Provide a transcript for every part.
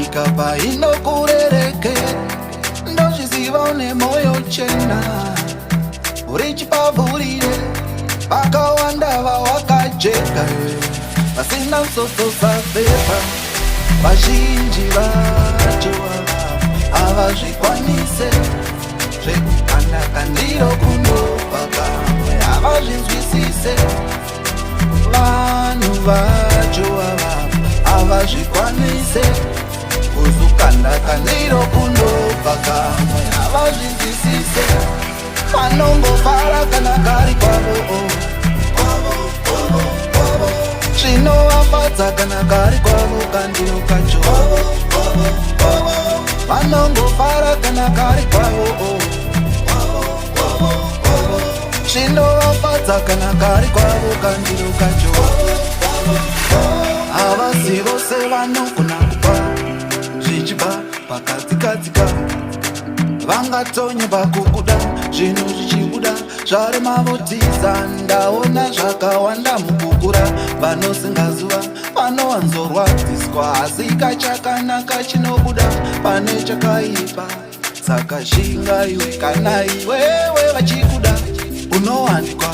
ikapa inokurereke ndozviziva une moyo chena uri chipavhurire vakawanda vawakajeka vasina msoso sapepa vazhinji vacho havazvikwanise zvekukandaka ndiro kundopa kamwe havazvinzwisise vanhu vacho havazvikwanise kuzukandaka ndiro kundopa kamwe havazvinzwisise vanongofara kana kari kwavo zvinovafadza kana kari kwavo kandiro kacho vanongofara kana kari kwavo zvinovafadza kana kari kwavo kandiro kacho havasi vose vanogona kupa zvichibva pakadzikadzika vangatonye pakukuda zvinhu zvichibuda zvaremavotiza ndaona zvakawanda mukukura vanosingazuva vanowanzorwadziswa asi kachakanaka chinobuda pane chakaipa saka shinga iwe kana iwewe vachikuda unowanikwa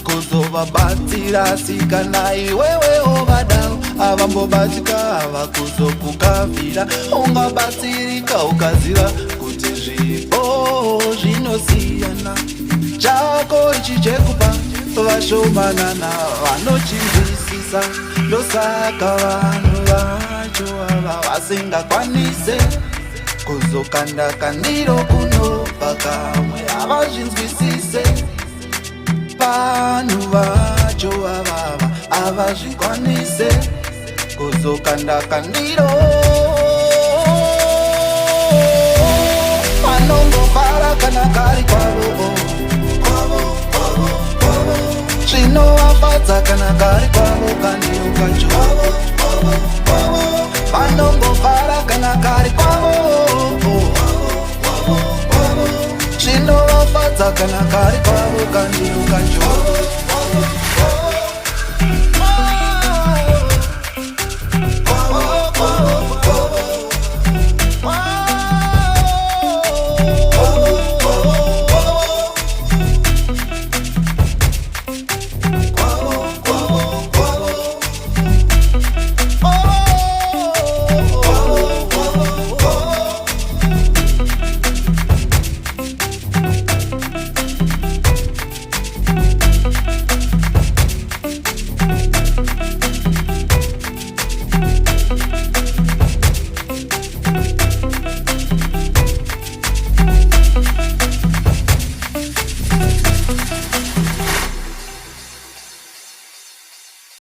kuzovabatsira asi kana iwewe ovadao avambobatika havakuzokukavhira ungabatsirika ukaziva kuti zvipo zvinosiyana chako ichi chekupa vashomanana vanochizvisisa ndosaka vanhu vacho ava vasingakwanise kuzokandaka ndiro kunopa kamwe havazvinzwisise vanhu vacho avava havazvikwanise kuzokandaka ndiro vanongofara kana kari kwavo zvinovafadza kana kari kwavo kandiro kacho vanongofara kana kari kwavo zvinovafadza kana kari kwavo kandiro kacho